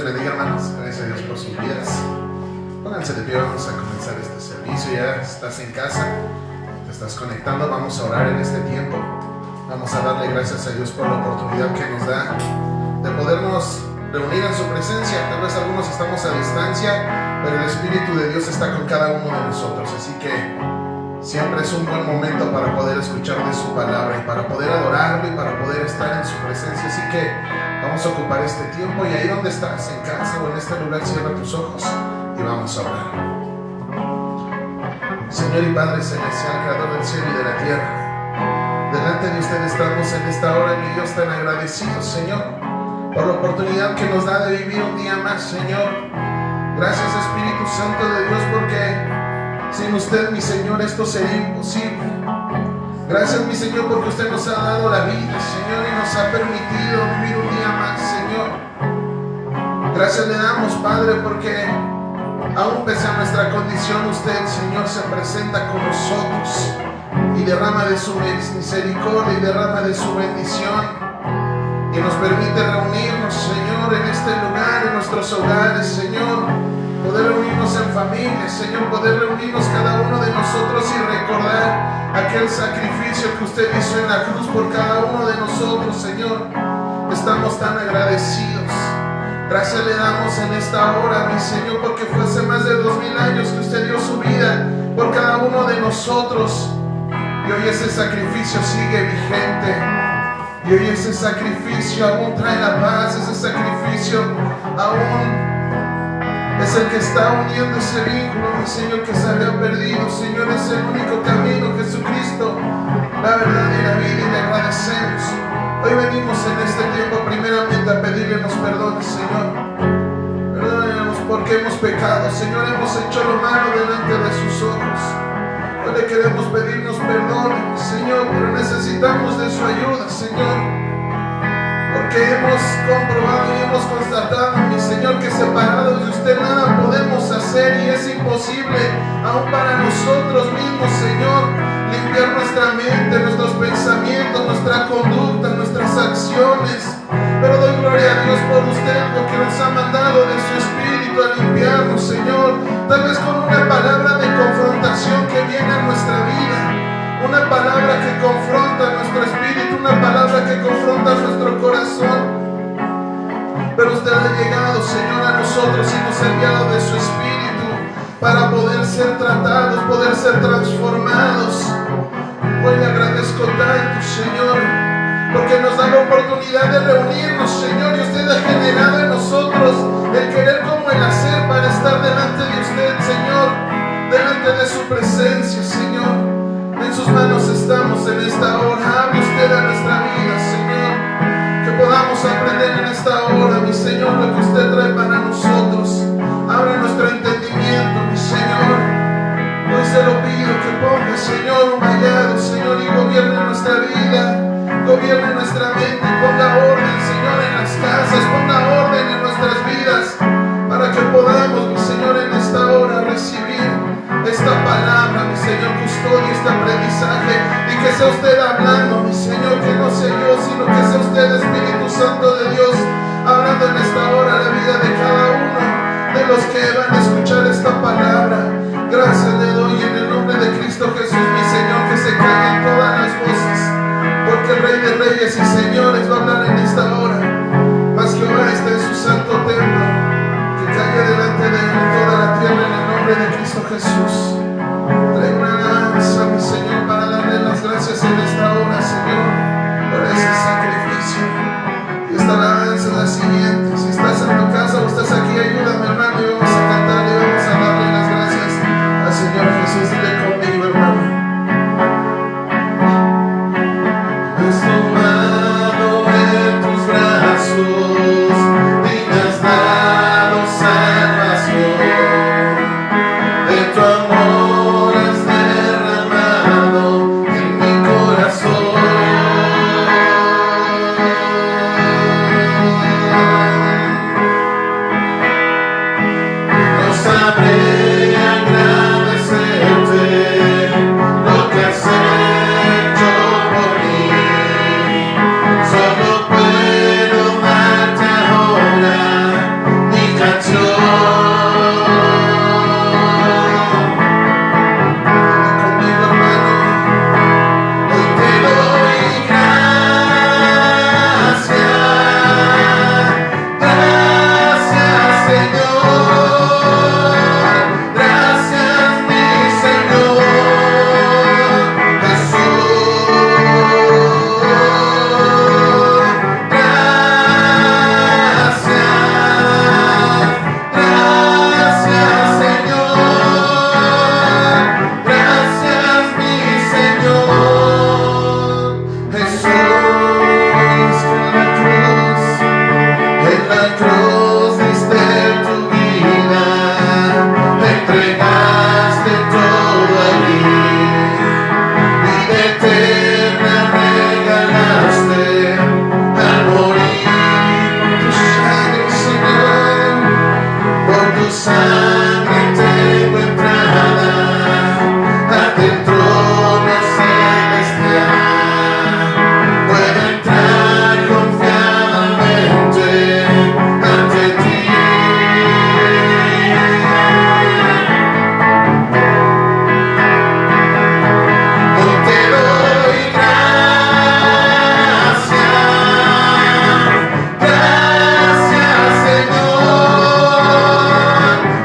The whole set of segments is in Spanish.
Bendiga, hermanos, gracias a Dios por sus vidas. Pónganse de pie, vamos a comenzar este servicio. Ya estás en casa, te estás conectando, vamos a orar en este tiempo. Vamos a darle gracias a Dios por la oportunidad que nos da de podernos reunir en su presencia. Tal vez algunos estamos a distancia, pero el Espíritu de Dios está con cada uno de nosotros. Así que siempre es un buen momento para poder escuchar de su palabra y para poder adorarlo y para poder estar en su presencia. Así que vamos a ocupar este tiempo, y ahí donde estás, en casa o en este lugar, cierra tus ojos y vamos a orar. Señor y Padre Celestial, Creador del cielo y de la tierra, delante de usted estamos en esta hora, mi Dios, tan agradecidos, Señor, por la oportunidad que nos da de vivir un día más, Señor. Gracias, Espíritu Santo de Dios, porque sin usted, mi Señor, esto sería imposible. Gracias, mi Señor, porque usted nos ha dado la vida, Señor, y nos ha permitido vivir un día más, Señor. Gracias le damos, Padre, porque aún pese a nuestra condición, usted, Señor, se presenta con nosotros y derrama de su misericordia y derrama de su bendición, y nos permite reunirnos, Señor, en este lugar, en nuestros hogares, Señor, poder reunirnos en familia, Señor, poder reunirnos cada uno de nosotros y recordar aquel sacrificio que usted hizo en la cruz por cada uno de nosotros, Señor. Estamos tan agradecidos. Gracias le damos en esta hora, mi Señor, porque fue hace más de 2000 años que usted dio su vida por cada uno de nosotros, y hoy ese sacrificio sigue vigente, y hoy ese sacrificio aún trae la paz. Ese sacrificio aún es el que está uniendo ese vínculo, mi Señor, que se había perdido. Señor, es el único camino, Jesucristo, la verdad y la vida, y le agradecemos. Hoy venimos en este tiempo primeramente a pedirle nos perdone, Señor. Perdónenos porque hemos pecado, Señor, hemos hecho lo malo delante de sus ojos. Hoy le queremos pedirnos perdón, Señor, pero necesitamos de su ayuda, Señor, porque hemos comprobado y hemos constatado, mi Señor, que separados de usted nada podemos hacer, y es imposible aún para nosotros mismos, Señor, limpiar nuestra mente, nuestros pensamientos, nuestra conducta, nuestras acciones. Pero doy gloria a Dios por usted, porque nos ha mandado de su Espíritu a limpiarnos, Señor, tal vez con una palabra de confrontación que viene a nuestra vida, una palabra que confronta nuestro espíritu, una palabra que confronta nuestro corazón. Pero usted ha llegado, Señor, a nosotros y nos ha enviado de su Espíritu para poder ser tratados, poder ser transformados. Hoy le agradezco tanto, Señor, porque nos da la oportunidad de reunirnos, Señor, y usted ha generado en nosotros el querer como el hacer para estar delante de usted, Señor, delante de su presencia, Señor. En sus manos estamos en esta hora. Hable usted a nuestra vida, Señor, que podamos aprender en esta hora, mi Señor, lo que usted trae para nosotros. Abra nuestro entendimiento, mi Señor. Hoy se lo pido que ponga, Señor, un vallado, Señor, y gobierne nuestra vida, gobierne nuestra mente, ponga orden, Señor, en las casas, ponga orden en nuestras vidas, para que podamos, mi Señor, en esta hora recibir esta palabra, mi Señor, custodia este aprendizaje, y que sea usted hablando, mi Señor, que no sea yo, sino que sea usted, Espíritu Santo de Dios, hablando en esta hora la vida de cada uno de los que van a escuchar esta palabra. Gracias le doy en el nombre de Cristo Jesús, mi Señor, que se callen todas las voces, porque el Rey de Reyes y Señores va a hablar en esta hora. Mas Jehová está en su santo templo, que calle delante de él toda la tierra, en el nombre de Cristo Jesús. Traigo una alabanza, mi Señor, para darle las gracias en esta hora, Señor, por ese sacrificio. Y esta alabanza es la siguiente: si estás en tu casa o estás aquí, ayúdame, hermano, y vamos a cantar y vamos a darle las gracias al Señor Jesús. Dile conmigo, hermano. Has tomado en tus brazos y me has dado salvación. De tu amor sangre tengo entrada ante el trono celestial. Puedo entrar confiadamente ante ti. Hoy te doy gracias, gracias Señor,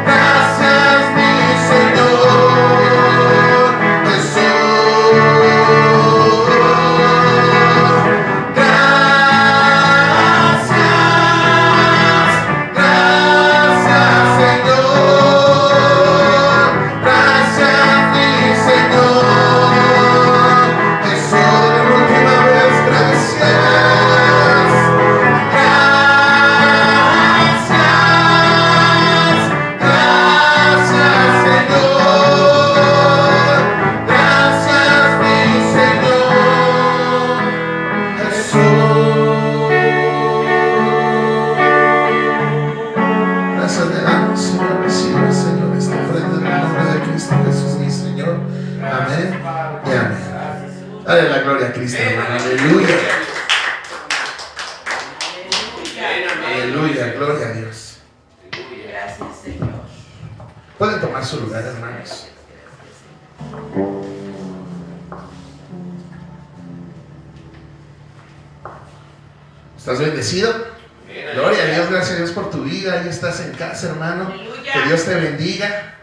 gracias mi Señor Jesús. Gracias, gracias Señor, gracias mi Señor Jesús. De la última vez, gracias, gracias, gracias Señor, gracias mi Señor Jesús. Gracias le damos, Señor. Recibe, Señor, esta ofrenda en el nombre de Cristo Jesús, mi Señor. Amén y amén. Dale la gloria a Cristo, hermano. Aleluya. Aleluya, gloria a Dios. Gracias, Señor. Pueden tomar su lugar, hermanos. ¿Estás bendecido? Gloria a Dios, gracias a Dios por tu vida. Ahí estás en casa, hermano. Que Dios te bendiga.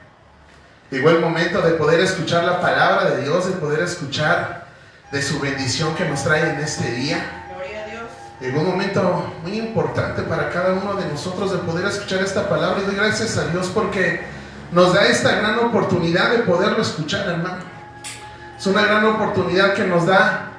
Llegó el momento de poder escuchar la palabra de Dios, de poder escuchar de su bendición que nos trae en este día. Gloria a Dios. Llegó un momento muy importante para cada uno de nosotros de poder escuchar esta palabra, y doy gracias a Dios porque nos da esta gran oportunidad de poderlo escuchar, hermano. Es una gran oportunidad que nos da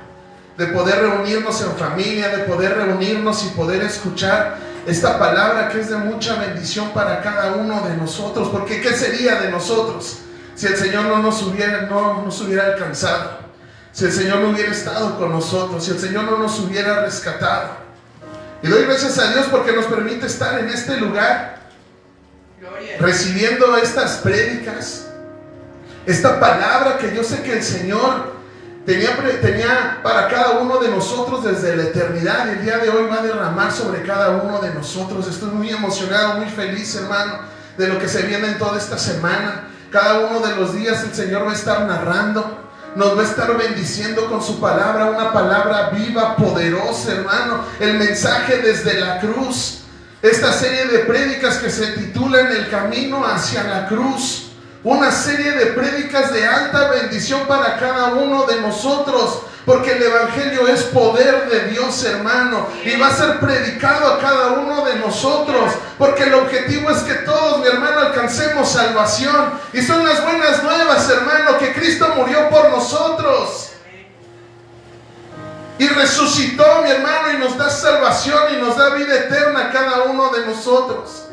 de poder reunirnos en familia, de poder reunirnos y poder escuchar esta palabra que es de mucha bendición para cada uno de nosotros. Porque ¿qué sería de nosotros si el Señor no nos hubiera alcanzado? Si el Señor no hubiera estado con nosotros, si el Señor no nos hubiera rescatado. Y doy gracias a Dios porque nos permite estar en este lugar, Gloria. recibiendo estas prédicas, esta palabra que yo sé que el Señor tenía para cada uno de nosotros desde la eternidad, y el día de hoy va a derramar sobre cada uno de nosotros. Estoy muy emocionado, muy feliz, hermano, de lo que se viene en toda esta semana. Cada uno de los días el Señor va a estar narrando, nos va a estar bendiciendo con su palabra, una palabra viva, poderosa, hermano. El mensaje desde la cruz, esta serie de prédicas que se titulan El Camino hacia la Cruz. Una serie de prédicas de alta bendición para cada uno de nosotros, porque el Evangelio es poder de Dios, hermano, y va a ser predicado a cada uno de nosotros, porque el objetivo es que todos, mi hermano, alcancemos salvación. Y son las buenas nuevas, hermano, que Cristo murió por nosotros y resucitó, mi hermano, y nos da salvación y nos da vida eterna a cada uno de nosotros.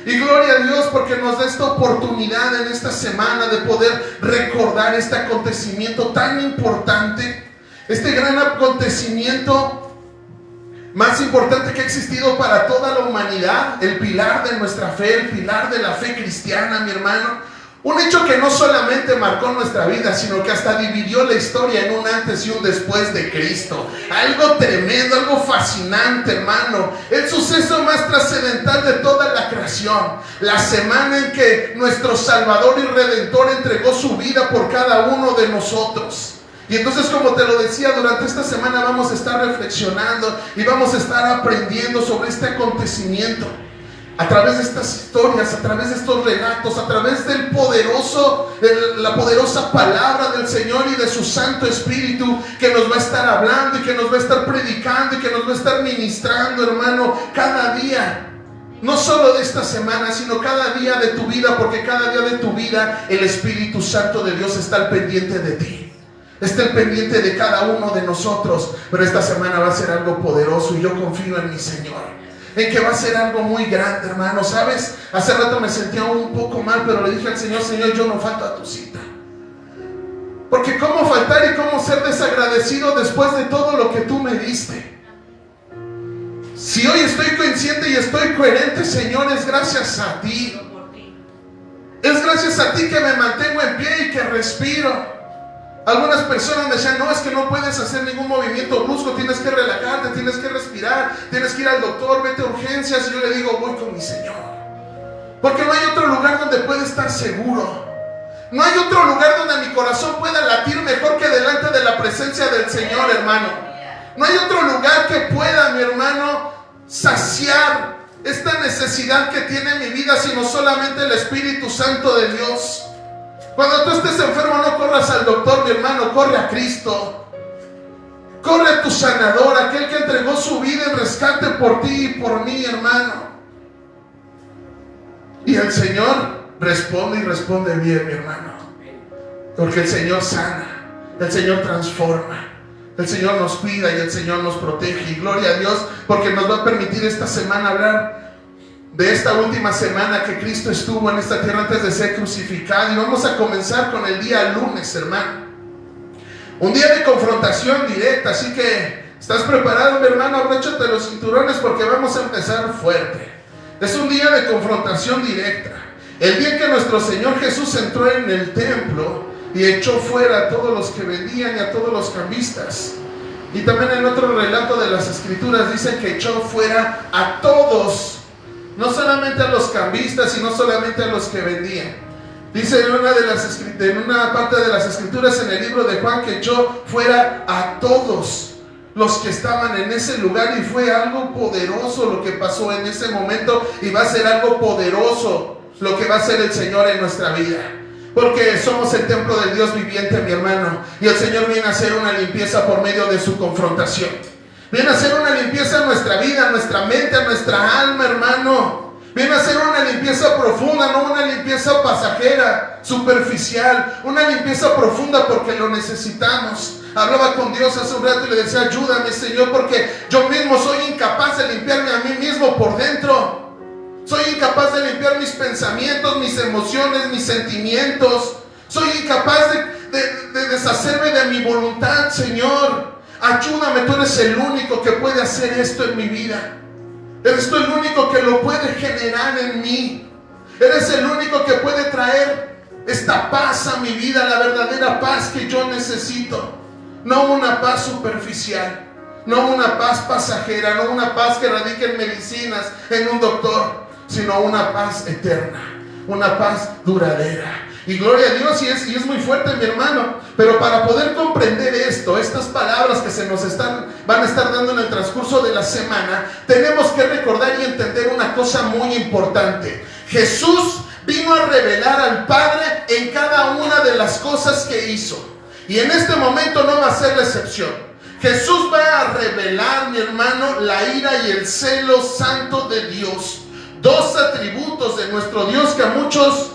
Y gloria a Dios porque nos da esta oportunidad en esta semana de poder recordar este acontecimiento tan importante, este gran acontecimiento más importante que ha existido para toda la humanidad, el pilar de nuestra fe, el pilar de la fe cristiana, mi hermano. Un hecho que no solamente marcó nuestra vida, sino que hasta dividió la historia en un antes y un después de Cristo. Algo tremendo, algo fascinante, hermano. El suceso más trascendental de toda la creación. La semana en que nuestro Salvador y Redentor entregó su vida por cada uno de nosotros. Y entonces, como te lo decía, durante esta semana vamos a estar reflexionando y vamos a estar aprendiendo sobre este acontecimiento. A través de estas historias, a través de estos relatos, a través del la poderosa palabra del Señor y de su Santo Espíritu, que nos va a estar hablando y que nos va a estar predicando y que nos va a estar ministrando, hermano, cada día. No solo de esta semana, sino cada día de tu vida, porque cada día de tu vida el Espíritu Santo de Dios está al pendiente de ti. Está al pendiente de cada uno de nosotros. Pero esta semana va a ser algo poderoso y yo confío en mi Señor, en que va a ser algo muy grande, hermano. ¿Sabes? Hace rato me sentía un poco mal, pero le dije al Señor: Señor, yo no falto a tu cita. Porque cómo faltar y cómo ser desagradecido después de todo lo que tú me diste. Si hoy estoy consciente y estoy coherente, Señor, es gracias a ti. Es gracias a ti que me mantengo en pie y que respiro. Algunas personas me decían, no, es que no puedes hacer ningún movimiento brusco, tienes que relajarte, tienes que respirar, tienes que ir al doctor, vete a urgencias. Y yo le digo, voy con mi Señor, porque no hay otro lugar donde pueda estar seguro. No hay otro lugar donde mi corazón pueda latir mejor que delante de la presencia del Señor, hermano. No hay otro lugar que pueda, mi hermano, saciar esta necesidad que tiene mi vida, sino solamente el Espíritu Santo de Dios. Cuando tú estés enfermo, no corras al doctor, mi hermano, corre a Cristo. Corre a tu sanador, aquel que entregó su vida en rescate por ti y por mí, hermano. Y el Señor responde, y responde bien, mi hermano, porque el Señor sana, el Señor transforma, el Señor nos cuida y el Señor nos protege. Y gloria a Dios, porque nos va a permitir esta semana hablar de esta última semana que Cristo estuvo en esta tierra antes de ser crucificado. Y vamos a comenzar con el día lunes, hermano, un día de confrontación directa. Así que, ¿estás preparado, mi hermano? Abróchate los cinturones, porque vamos a empezar fuerte. Es un día de confrontación directa. El día que nuestro Señor Jesús entró en el templo y echó fuera a todos los que vendían y a todos los cambistas. Y también en otro relato de las Escrituras dice que echó fuera a todos, no solamente a los cambistas y no solamente a los que vendían. Dice en una parte de las Escrituras, en el libro de Juan, que echó fuera a todos los que estaban en ese lugar. Y fue algo poderoso lo que pasó en ese momento, y va a ser algo poderoso lo que va a hacer el Señor en nuestra vida, porque somos el templo del Dios viviente, mi hermano. Y el Señor viene a hacer una limpieza por medio de su confrontación. Viene a hacer una limpieza en nuestra vida, en nuestra mente, en nuestra alma, hermano. Viene a hacer una limpieza profunda, no una limpieza pasajera, superficial. Una limpieza profunda, porque lo necesitamos. Hablaba con Dios hace un rato y le decía, ayúdame, Señor, porque yo mismo soy incapaz de limpiarme a mí mismo por dentro. Soy incapaz de limpiar mis pensamientos, mis emociones, mis sentimientos. Soy incapaz de deshacerme de mi voluntad, Señor. Ayúdame, tú eres el único que puede hacer esto en mi vida. Eres tú el único que lo puede generar en mí. Eres el único que puede traer esta paz a mi vida, la verdadera paz que yo necesito. No una paz superficial, no una paz pasajera, no una paz que radique en medicinas, en un doctor, sino una paz eterna, una paz duradera. Y gloria a Dios, y es muy fuerte, mi hermano. Pero para poder comprender esto, estas palabras que van a estar dando en el transcurso de la semana, tenemos que recordar y entender una cosa muy importante. Jesús vino a revelar al Padre en cada una de las cosas que hizo. Y en este momento no va a ser la excepción. Jesús va a revelar, mi hermano, la ira y el celo santo de Dios. Dos atributos de nuestro Dios que a muchos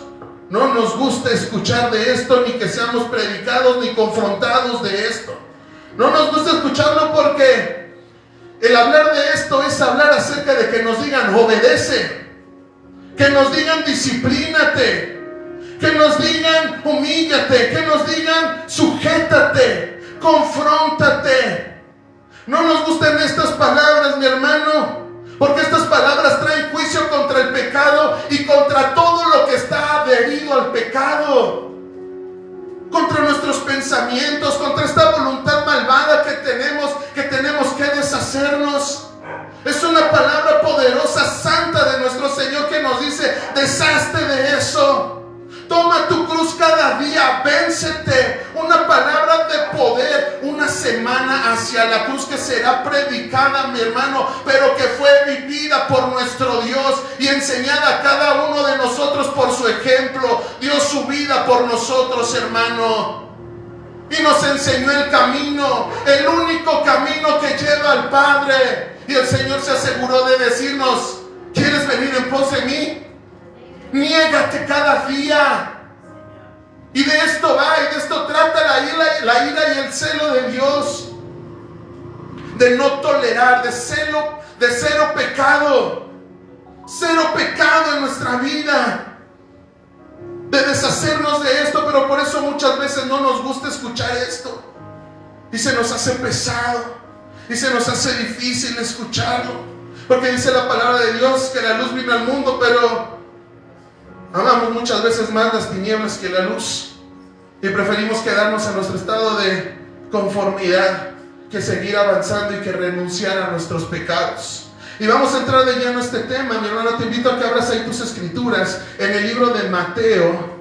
no nos gusta escuchar de esto, ni que seamos predicados ni confrontados de esto. No nos gusta escucharlo, porque el hablar de esto es hablar acerca de que nos digan obedece, que nos digan disciplínate, que nos digan humíllate, que nos digan sujétate, confróntate. No nos gustan estas palabras, mi hermano, porque estas palabras traen juicio contra el pecado y contra todo lo que está adherido al pecado, contra nuestros pensamientos, contra esta voluntad malvada que tenemos que deshacernos. Es una palabra poderosa, santa de nuestro Señor, que nos dice: deshazte de eso. Toma tu cruz cada día, véncete. Una palabra de poder, una semana hacia la cruz que será predicada, mi hermano, pero que fue vivida por nuestro Dios y enseñada a cada uno de nosotros por su ejemplo. Dio su vida por nosotros, hermano, y nos enseñó el camino, el único camino que lleva al Padre. Y el Señor se aseguró de decirnos: ¿quieres venir en pos de mí? Niégate cada día. Y de esto va, y de esto trata la ira y el celo de Dios. De no tolerar, de cero pecado. Cero pecado en nuestra vida. De deshacernos de esto. Pero por eso muchas veces no nos gusta escuchar esto. Y se nos hace pesado. Y se nos hace difícil escucharlo. Porque dice la palabra de Dios que la luz vino al mundo, pero amamos muchas veces más las tinieblas que la luz y preferimos quedarnos en nuestro estado de conformidad que seguir avanzando y que renunciar a nuestros pecados. Y vamos a entrar de lleno a este tema. Mi hermano, te invito a que abras ahí tus escrituras en el libro de Mateo,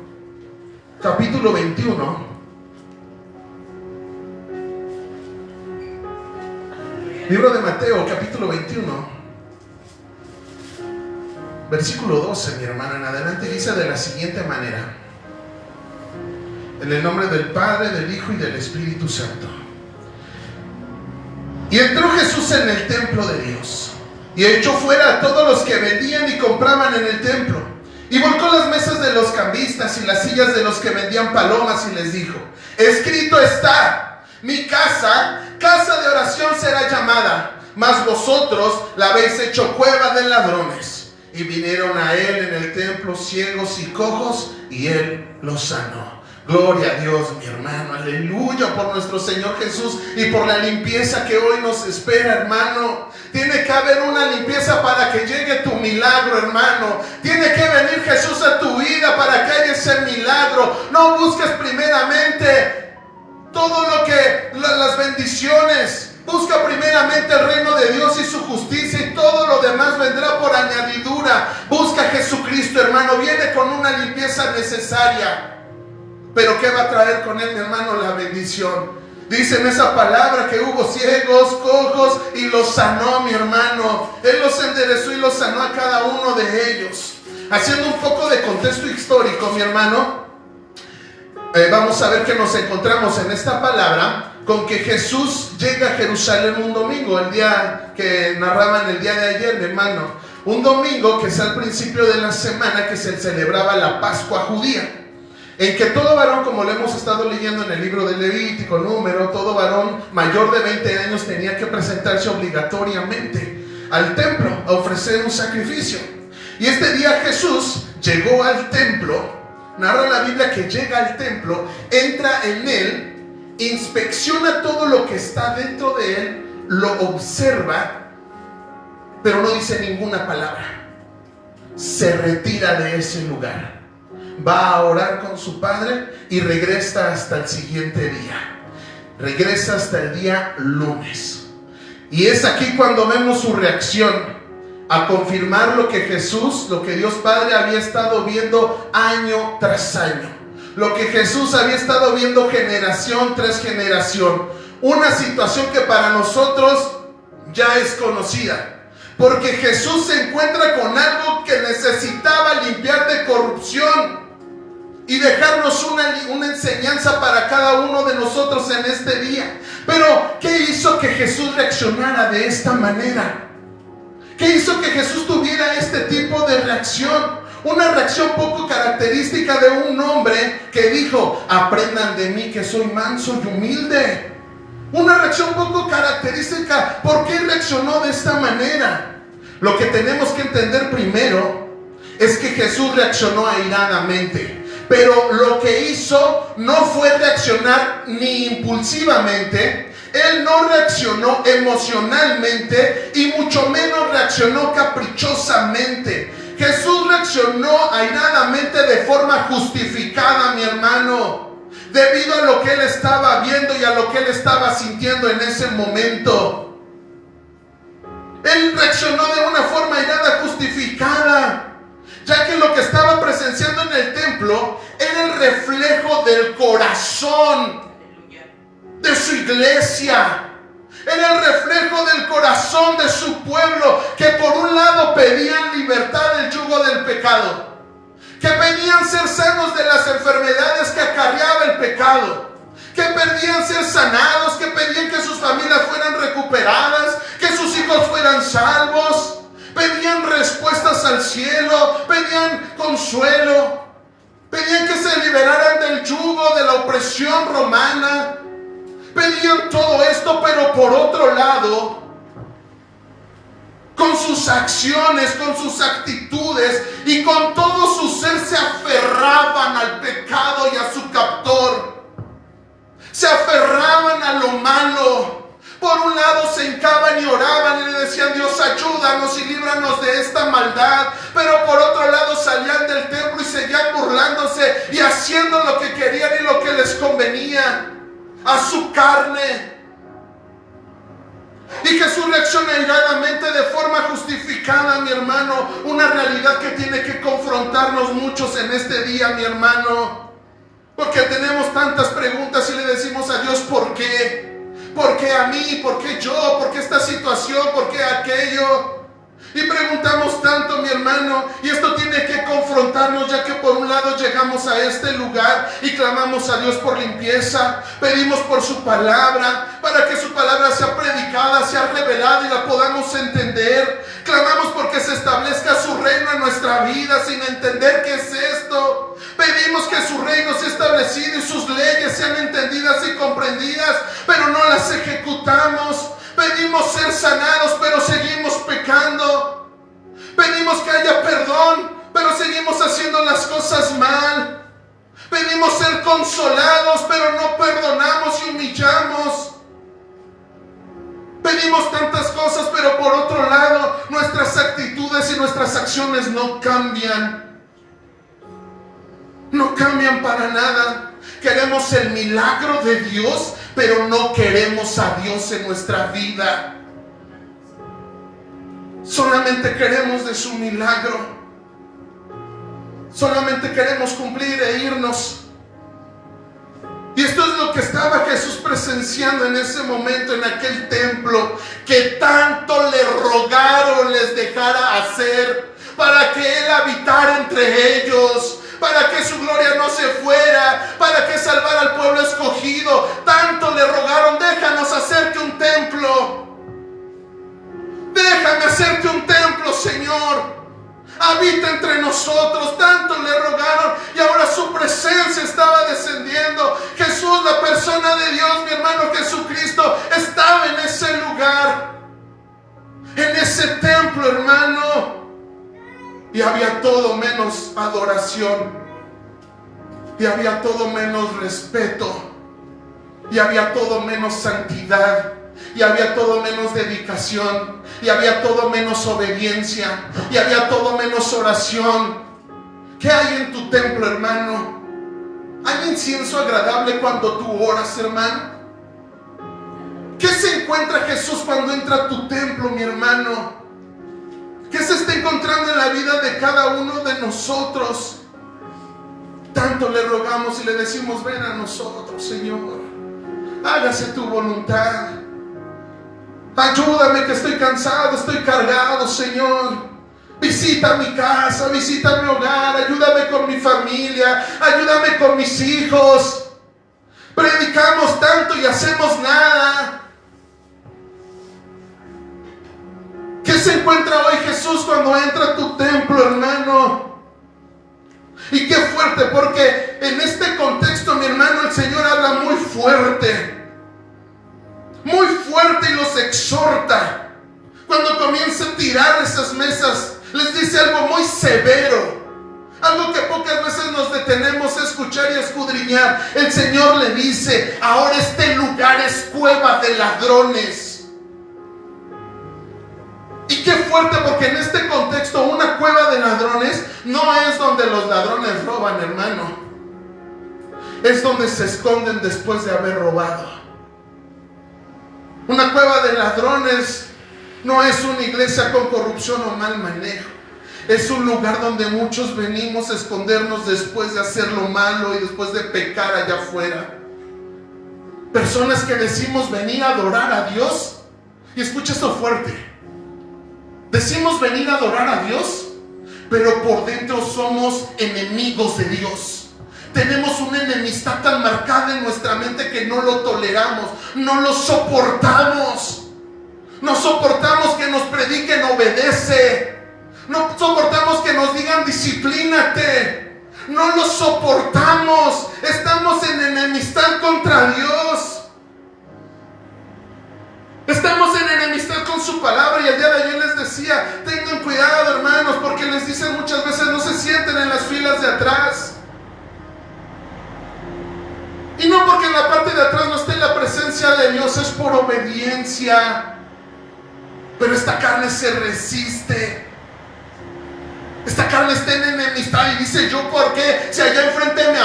capítulo 21. Libro de Mateo, capítulo 21, versículo 12, mi hermano, en adelante dice de la siguiente manera: en el nombre del Padre, del Hijo y del Espíritu Santo. Y entró Jesús en el templo de Dios, y echó fuera a todos los que vendían y compraban en el templo, y volcó las mesas de los cambistas y las sillas de los que vendían palomas, y les dijo: escrito está, mi casa, casa de oración será llamada, mas vosotros la habéis hecho cueva de ladrones. Y vinieron a él en el templo ciegos y cojos, y él los sanó. Gloria a Dios, mi hermano, aleluya por nuestro Señor Jesús y por la limpieza que hoy nos espera, hermano. Tiene que haber una limpieza para que llegue tu milagro, hermano. Tiene que venir Jesús a tu vida para que haya ese milagro. No busques primeramente todo lo que, las bendiciones. Busca primeramente el reino de Dios y su justicia, y todo lo demás vendrá por añadidura. Busca a Jesucristo, hermano. Viene con una limpieza necesaria. Pero ¿qué va a traer con él, mi hermano? La bendición. Dice en esa palabra que hubo ciegos, cojos, y los sanó, mi hermano. Él los enderezó y los sanó a cada uno de ellos. Haciendo un poco de contexto histórico, mi hermano, vamos a ver que nos encontramos en esta palabra con que Jesús llega a Jerusalén un domingo, el día que narraban el día de ayer, mi hermano. Un domingo que es al principio de la semana que se celebraba la Pascua judía, en que todo varón, como lo hemos estado leyendo en el libro de Levítico, Número, todo varón mayor de 20 años tenía que presentarse obligatoriamente al templo a ofrecer un sacrificio. Y este día Jesús llegó al templo. Narra la Biblia que llega al templo, entra en él, inspecciona todo lo que está dentro de él, lo observa, pero no dice ninguna palabra. Se retira de ese lugar. Va a orar con su padre y regresa hasta el siguiente día. Regresa hasta el día lunes. Y es aquí cuando vemos su reacción a confirmar lo que Jesús, lo que Dios Padre había estado viendo año tras año. Lo que Jesús había estado viendo generación tras generación. Una situación que para nosotros ya es conocida. Porque Jesús se encuentra con algo que necesitaba limpiar de corrupción y dejarnos una enseñanza para cada uno de nosotros en este día. Pero, ¿qué hizo que Jesús reaccionara de esta manera? ¿Qué hizo que Jesús tuviera este tipo de reacción? Una reacción poco característica de un hombre que dijo: aprendan de mí que soy manso y humilde. Una reacción poco característica. ¿Por qué reaccionó de esta manera? Lo que tenemos que entender primero es que Jesús reaccionó airadamente. Pero lo que hizo no fue reaccionar ni impulsivamente. Él no reaccionó emocionalmente y mucho menos reaccionó caprichosamente. Jesús reaccionó airadamente de forma justificada, mi hermano, debido a lo que él estaba viendo y a lo que él estaba sintiendo en ese momento. Él reaccionó de una forma airada justificada, ya que lo que estaba presenciando en el templo era el reflejo del corazón de su iglesia. Era el reflejo del corazón de su pueblo, que por un lado pedían libertad del yugo del pecado, que pedían ser sanos de las enfermedades que acarreaba el pecado, que pedían ser sanados, que pedían que sus familias fueran recuperadas, que sus hijos fueran salvos. Pedían respuestas al cielo, pedían consuelo, pedían que se liberaran del yugo de la opresión romana. Pedían todo esto, pero por otro lado, con sus acciones, con sus actitudes y con todo su ser se aferraban al pecado y a su captor. Se aferraban a lo malo. Por un lado se hincaban y oraban y le decían: Dios, ayúdanos y líbranos de esta maldad. Pero por otro lado salían del templo y seguían y haciendo lo que querían y lo que les convenía a su carne. Y Jesús reacciona airadamente de forma justificada, mi hermano. Una realidad que tiene que confrontarnos muchos en este día, mi hermano. Porque tenemos tantas preguntas y le decimos a Dios, ¿por qué? ¿Por qué a mí? ¿Por qué yo? ¿Por qué esta situación? ¿Por qué aquello? Y preguntamos tanto, mi hermano, y esto tiene que confrontarnos, ya que por un lado llegamos a este lugar y clamamos a Dios por limpieza, pedimos por su palabra, para que su palabra sea predicada, sea revelada y la podamos entender. Clamamos porque se establezca su reino en nuestra vida sin entender qué es esto. Pedimos que su reino sea establecido y sus leyes sean entendidas y comprendidas, pero no las ejecutamos. Pedimos ser sanados, pero seguimos pecando. Pedimos que haya perdón, pero seguimos haciendo las cosas mal. Pedimos ser consolados, pero no perdonamos y humillamos. Pedimos tantas cosas, pero por otro lado, nuestras actitudes y nuestras acciones no cambian. No cambian para nada. Queremos el milagro de Dios, pero no queremos a Dios en nuestra vida. Solamente queremos de su milagro. Solamente queremos cumplir e irnos. Y esto es lo que estaba Jesús presenciando en ese momento, en aquel templo, que tanto le rogaron les dejara hacer, para que Él habitara entre ellos, para que su gloria no se fuera, para que salvara al pueblo escogido. Tanto le rogaron, déjanos hacerte un templo. Déjame hacerte un templo, Señor. Habita entre nosotros. Tanto le rogaron y ahora su presencia estaba descendiendo. Jesús, la persona de Dios, mi hermano Jesucristo, estaba en ese lugar, en ese templo, hermano. Y había todo menos adoración, y había todo menos respeto, y había todo menos santidad, y había todo menos dedicación, y había todo menos obediencia, y había todo menos oración. ¿Qué hay en tu templo, hermano? ¿Hay incienso agradable cuando tú oras, hermano? ¿Qué se encuentra Jesús cuando entra a tu templo, mi hermano? ¿Qué se está encontrando en la vida de cada uno de nosotros? Tanto le rogamos y le decimos, ven a nosotros, Señor. Hágase tu voluntad. Ayúdame que estoy cansado, estoy cargado, Señor. Visita mi casa, visita mi hogar, ayúdame con mi familia, ayúdame con mis hijos. Predicamos tanto y hacemos nada. ¿Qué se encuentra hoy Jesús cuando entra a tu templo, hermano? Y qué fuerte, porque en este contexto, mi hermano, el Señor habla muy fuerte y los exhorta. Cuando comienza a tirar esas mesas, les dice algo muy severo, algo que pocas veces nos detenemos a escuchar y a escudriñar. El Señor le dice, ahora este lugar es cueva de ladrones. Y qué fuerte, porque en este contexto una cueva de ladrones no es donde los ladrones roban, hermano. Es donde se esconden después de haber robado. Una cueva de ladrones no es una iglesia con corrupción o mal manejo. Es un lugar donde muchos venimos a escondernos después de hacer lo malo y después de pecar allá afuera. Personas que decimos venir a adorar a Dios. Y escucha esto fuerte. Decimos venir a adorar a Dios, pero por dentro somos enemigos de Dios. Tenemos una enemistad tan marcada en nuestra mente que no lo toleramos, no lo soportamos. No soportamos que nos prediquen obedece. No soportamos que nos digan disciplínate. No lo soportamos. Estamos en enemistad contra Dios. Estamos en enemistad con su palabra. Y el día de ayer les decía, tengan cuidado, hermanos, porque les dicen muchas veces no se sienten en las filas de atrás. Y no porque en la parte de atrás no esté la presencia de Dios, es por obediencia. Pero esta carne se resiste. Esta carne está en enemistad y dice, ¿yo por qué? Si allá enfrente me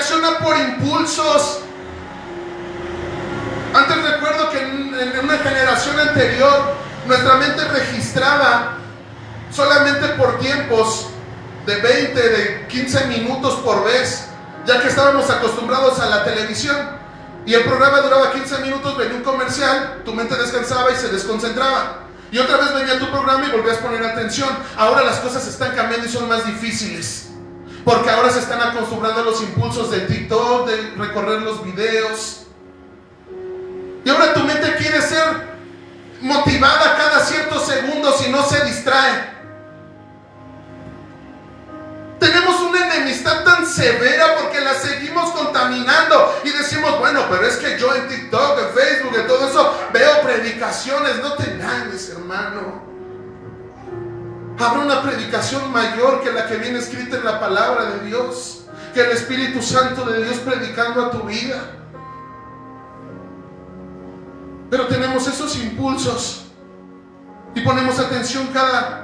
reacciona por impulsos. Antes recuerdo que en una generación anterior nuestra mente registraba solamente por tiempos de 20, de 15 minutos por vez, ya que estábamos acostumbrados a la televisión y el programa duraba 15 minutos, venía un comercial, tu mente descansaba y se desconcentraba, y otra vez venía tu programa y volvías a poner atención. Ahora las cosas están cambiando y son más difíciles, porque ahora se están acostumbrando a los impulsos de TikTok, de recorrer los videos, y ahora tu mente quiere ser motivada cada ciertos segundos y no se distrae. Tenemos una enemistad tan severa porque la seguimos contaminando y decimos, bueno, pero es que yo en TikTok, en Facebook, en todo eso veo predicaciones. No te engañes, hermano. Habrá una predicación mayor que la que viene escrita en la palabra de Dios, que el Espíritu Santo de Dios predicando a tu vida. Pero tenemos esos impulsos y ponemos atención cada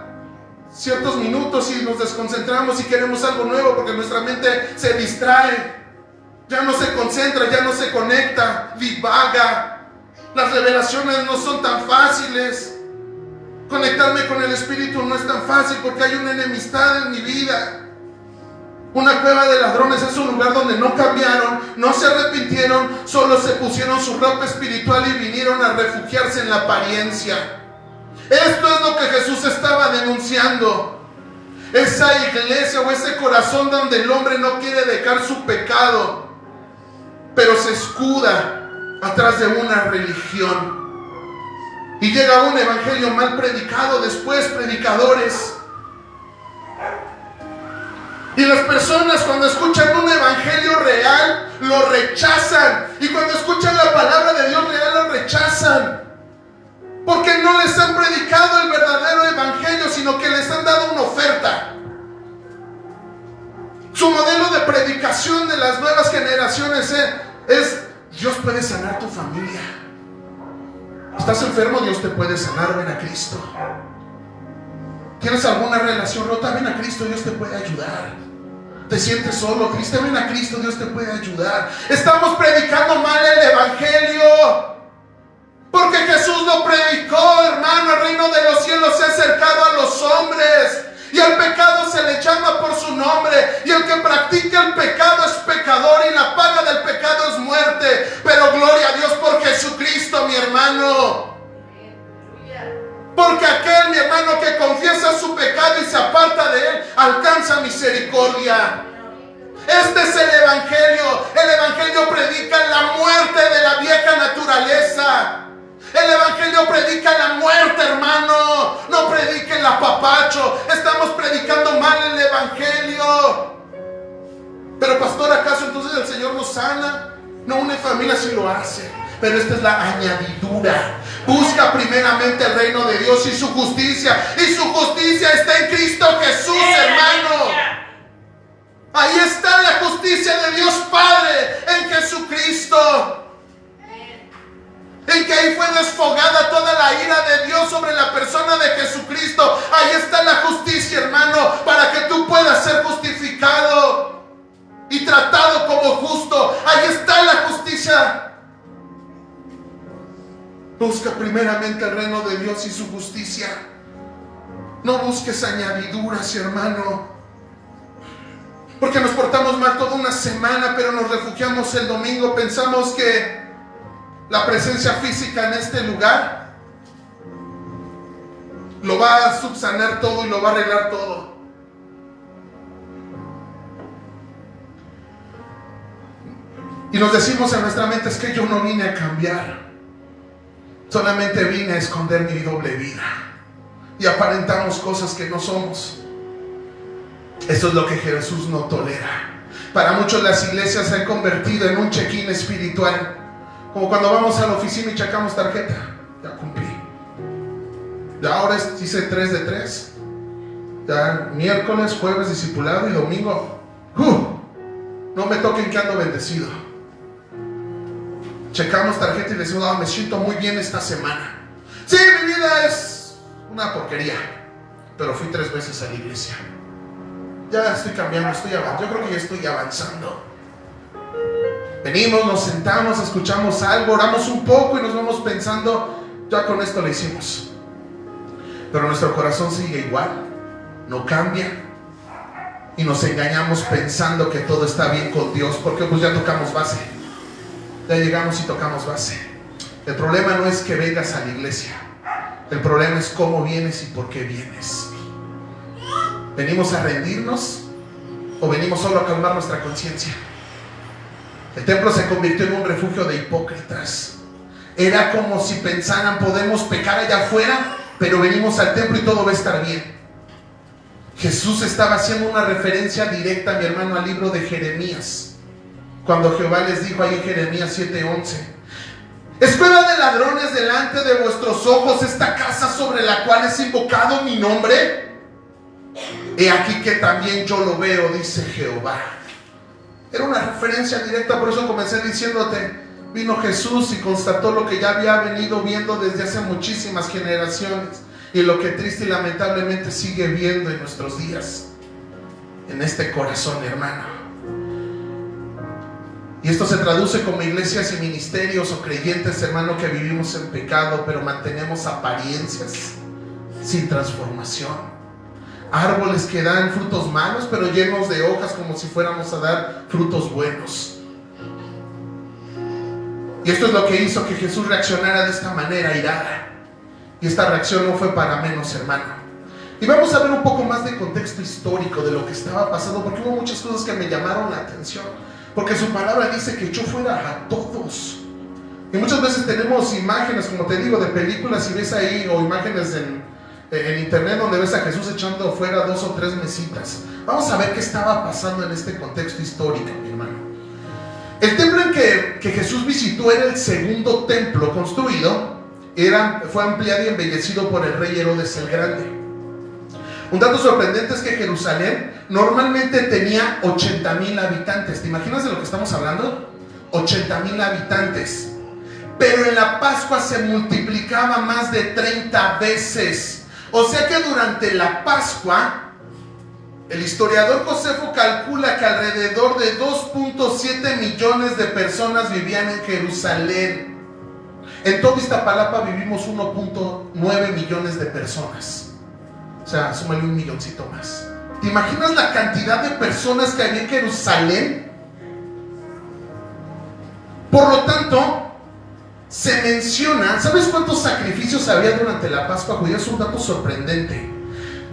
ciertos minutos y nos desconcentramos y queremos algo nuevo porque nuestra mente se distrae, ya no se concentra, ya no se conecta, divaga. Las revelaciones no son tan fáciles. Conectarme con el Espíritu no es tan fácil porque hay una enemistad en mi vida. Una cueva de ladrones es un lugar donde no cambiaron, no se arrepintieron, solo se pusieron su ropa espiritual y vinieron a refugiarse en la apariencia. Esto es lo que Jesús estaba denunciando. Esa iglesia o ese corazón donde el hombre no quiere dejar su pecado, pero se escuda atrás de una religión. Y llega un evangelio mal predicado, después predicadores. Y las personas cuando escuchan un evangelio real, lo rechazan. Y cuando escuchan la palabra de Dios real, lo rechazan. Porque no les han predicado el verdadero evangelio, sino que les han dado una oferta. Su modelo de predicación de las nuevas generaciones es: Dios puede sanar tu familia. ¿Estás enfermo? Dios te puede sanar, ven a Cristo. ¿Tienes alguna relación rota? Ven a Cristo, Dios te puede ayudar. ¿Te sientes solo, triste? Ven a Cristo, Dios te puede ayudar. Estamos predicando mal el evangelio, porque Jesús lo predicó, hermano. El reino de los cielos se ha acercado a los hombres, y al pecado se le llama por su nombre, y el que practica el pecado es pecador, y la paga del pecado es muerte. Pero gloria a Dios por Jesucristo, mi hermano. Porque aquel, mi hermano, que confiesa su pecado y se aparta de él, alcanza misericordia. Este es el evangelio. El evangelio predica la muerte de la vieja naturaleza. El evangelio predica la muerte, hermano. No predica el apapacho. Estamos predicando mal el evangelio. Pero pastor, ¿acaso entonces el Señor nos sana? No, una familia sí lo hace, pero esta es la añadidura. Busca primeramente el reino de Dios y su justicia. Y su justicia está en Cristo Jesús, hermano. Ahí está la justicia de Dios Padre, en Jesucristo. En que ahí fue desfogada toda la ira de Dios sobre la persona de Jesucristo. Ahí está la justicia, hermano, para que tú puedas ser justificado y tratado como justo. Ahí está la justicia. Busca primeramente el reino de Dios y su justicia. No busques añadiduras, hermano. Porque nos portamos mal toda una semana, pero nos refugiamos el domingo. Pensamos que la presencia física en este lugar lo va a subsanar todo y lo va a arreglar todo. Y nos decimos en nuestra mente: es que yo no vine a cambiar, solamente vine a esconder mi doble vida. Y aparentamos cosas que no somos. Eso es lo que Jesús no tolera. Para muchos las iglesias se han convertido en un check-in espiritual. Como cuando vamos a la oficina y checamos tarjeta. Ya cumplí. Ya ahora hice 3 de 3. Ya miércoles, jueves discipulado y domingo. No me toquen que ando bendecido. Checamos tarjeta y decimos: me siento muy bien esta semana. Sí, mi vida es una porquería, pero fui 3 veces a la iglesia. Ya estoy cambiando, estoy avanzando. Yo creo que ya estoy avanzando. Venimos, nos sentamos, escuchamos algo, oramos un poco y nos vamos pensando, ya con esto lo hicimos. Pero nuestro corazón sigue igual, no cambia. Y nos engañamos pensando que todo está bien con Dios, porque pues ya tocamos base. Ya llegamos y tocamos base. El problema no es que vengas a la iglesia. El problema es cómo vienes y por qué vienes. ¿Venimos a rendirnos o venimos solo a calmar nuestra conciencia? El templo se convirtió en un refugio de hipócritas. Era como si pensaran, podemos pecar allá afuera, pero venimos al templo y todo va a estar bien. Jesús estaba haciendo una referencia directa, mi hermano, al libro de Jeremías, cuando Jehová les dijo ahí en Jeremías 7:11: escuela de ladrones delante de vuestros ojos esta casa sobre la cual es invocado mi nombre. He aquí que también yo lo veo, dice Jehová. Era una referencia directa, por eso comencé diciéndote, vino Jesús y constató lo que ya había venido viendo desde hace muchísimas generaciones, y lo que triste y lamentablemente sigue viendo en nuestros días, en este corazón, hermano. Y esto se traduce como iglesias y ministerios o creyentes, hermano, que vivimos en pecado, pero mantenemos apariencias sin transformación. Árboles que dan frutos malos, pero llenos de hojas como si fuéramos a dar frutos buenos. Y esto es lo que hizo que Jesús reaccionara de esta manera, irada. Y esta reacción no fue para menos, hermano. Y vamos a ver un poco más de contexto histórico de lo que estaba pasando, porque hubo muchas cosas que me llamaron la atención. Porque su palabra dice que echó fuera a todos. Y muchas veces tenemos imágenes, como te digo, de películas y ves ahí, o imágenes en internet donde ves a Jesús echando fuera 2 o 3 mesitas. Vamos a ver qué estaba pasando en este contexto histórico, mi hermano. El templo en que Jesús visitó era el segundo templo construido. Fue ampliado y embellecido por el rey Herodes el Grande. Un dato sorprendente es que Jerusalén normalmente tenía 80,000 habitantes. ¿Te imaginas de lo que estamos hablando? 80,000 habitantes. Pero en la Pascua se multiplicaba más de 30 veces. O sea que durante la Pascua, el historiador Josefo calcula que alrededor de 2.7 millones de personas vivían en Jerusalén. En todo Iztapalapa vivimos 1.9 millones de personas. O sea, súmale un milloncito más. ¿Te imaginas la cantidad de personas que había en Jerusalén? Por lo tanto, se menciona, ¿sabes cuántos sacrificios había durante la Pascua judía? Es un dato sorprendente.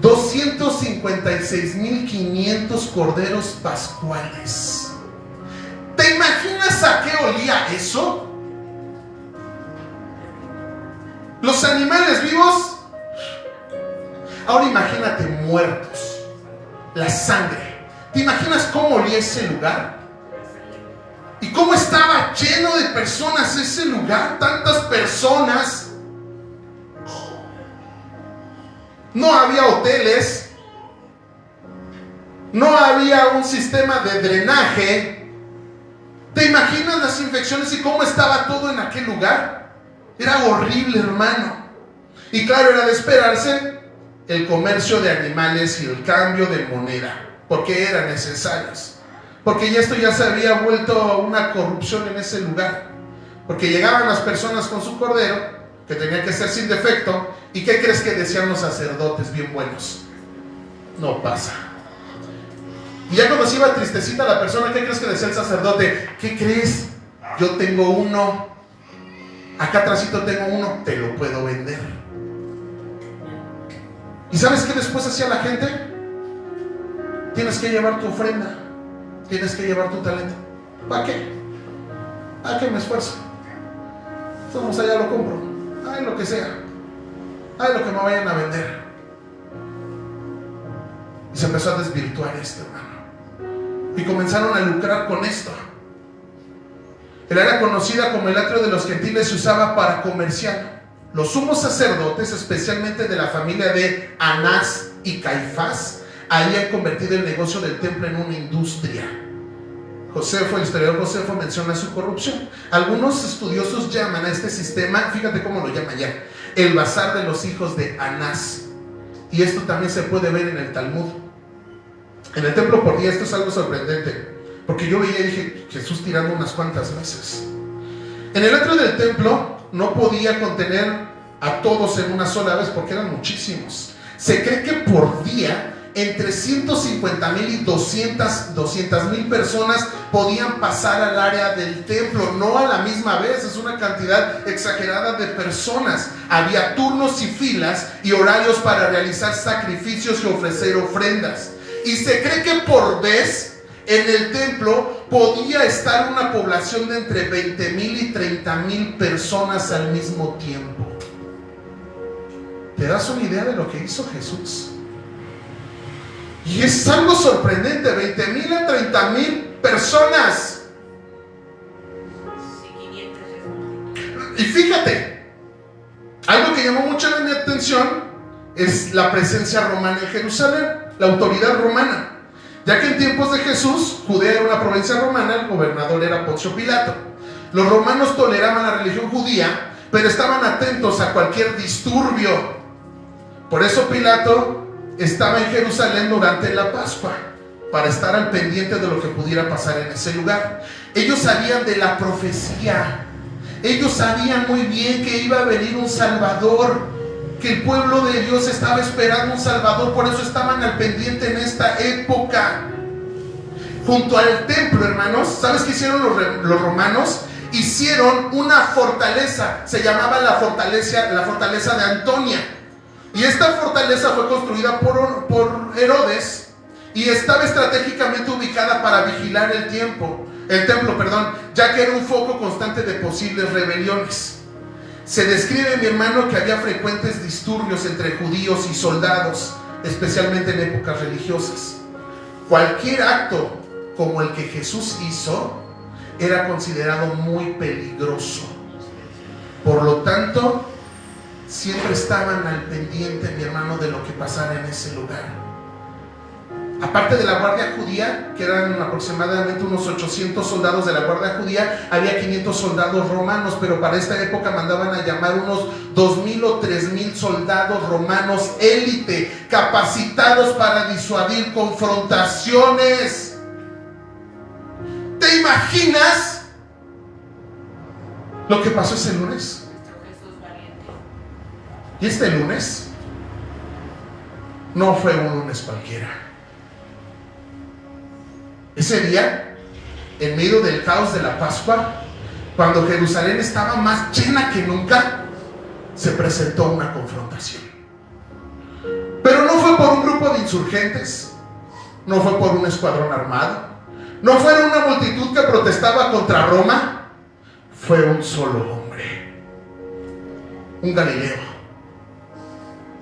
256,500 corderos pascuales. ¿Te imaginas a qué olía eso? Los animales vivos. Ahora imagínate muertos, la sangre. ¿Te imaginas cómo olía ese lugar? ¿Y cómo estaba lleno de personas ese lugar? Tantas personas. No había hoteles, no había un sistema de drenaje. ¿Te imaginas las infecciones y cómo estaba todo en aquel lugar? Era horrible, hermano. Y claro, era de esperarse el comercio de animales y el cambio de moneda, porque eran necesarios. Porque esto ya se había vuelto una corrupción en ese lugar. Porque llegaban las personas con su cordero, que tenía que ser sin defecto. ¿Y qué crees que decían los sacerdotes bien buenos? No pasa. Y ya cuando se iba tristecita la persona, ¿qué crees que decía el sacerdote? ¿Qué crees? Yo tengo uno. Acá atrásito tengo uno. Te lo puedo vender. ¿Y sabes qué después hacía la gente? Tienes que llevar tu ofrenda. Tienes que llevar tu talento. ¿Para qué? ¿A qué me esfuerzo? Somos allá, lo compro. Ay, lo que sea. Ay, lo que me vayan a vender. Y se empezó a desvirtuar esto, hermano. Y comenzaron a lucrar con esto. El área conocida como el atrio de los gentiles se usaba para comerciar. Los sumos sacerdotes, especialmente de la familia de Anás y Caifás, habían convertido el negocio del templo en una industria. El historiador Josefo menciona su corrupción. Algunos estudiosos llaman a este sistema, fíjate cómo lo llaman ya, el bazar de los hijos de Anás. Y esto también se puede ver en el Talmud. En el templo por día, esto es algo sorprendente, Porque yo veía y dije, Jesús tirando unas cuantas veces. En el atrio del templo no podía contener a todos en una sola vez porque eran muchísimos. Se cree que por día entre 150,000 y 200,000 personas podían pasar al área del templo, no a la misma vez. Es una cantidad exagerada de personas. Había turnos y filas y horarios para realizar sacrificios y ofrecer ofrendas. Y se cree que por vez en el templo podía estar una población de entre 20,000 y 30,000 personas al mismo tiempo. ¿Te das una idea de lo que hizo Jesús? Y es algo sorprendente, 20,000 a 30,000 personas. Y fíjate, algo que llamó mucho mi atención es la presencia romana en Jerusalén, la autoridad romana. Ya que en tiempos de Jesús, Judea era una provincia romana, el gobernador era Poncio Pilato. Los romanos toleraban la religión judía, pero estaban atentos a cualquier disturbio. Por eso Pilato estaba en Jerusalén durante la Pascua, para estar al pendiente de lo que pudiera pasar en ese lugar. Ellos sabían de la profecía. Ellos sabían muy bien que iba a venir un Salvador, que el pueblo de Dios estaba esperando un Salvador. Por eso estaban al pendiente en esta época. Junto al templo, hermanos, ¿sabes qué hicieron los romanos? Hicieron una fortaleza, se llamaba la fortaleza de Antonia. Y esta fortaleza fue construida por Herodes y estaba estratégicamente ubicada para vigilar el templo, ya que era un foco constante de posibles rebeliones. Se describe, mi hermano, que había frecuentes disturbios entre judíos y soldados, especialmente en épocas religiosas. Cualquier acto como el que Jesús hizo era considerado muy peligroso. Por lo tanto, siempre estaban al pendiente, mi hermano, de lo que pasara en ese lugar. Aparte de la guardia judía, que eran aproximadamente unos 800 soldados de la guardia judía, había 500 soldados romanos, pero para esta época mandaban a llamar unos 2,000 o 3,000 soldados romanos élite, capacitados para disuadir confrontaciones. ¿Te imaginas lo que pasó ese lunes? Y este lunes no fue un lunes cualquiera. Ese día, en medio del caos de la Pascua, cuando Jerusalén estaba más llena que nunca, se presentó una confrontación. Pero no fue por un grupo de insurgentes, no fue por un escuadrón armado, no fue una multitud que protestaba contra Roma. Fue un solo hombre, un Galileo,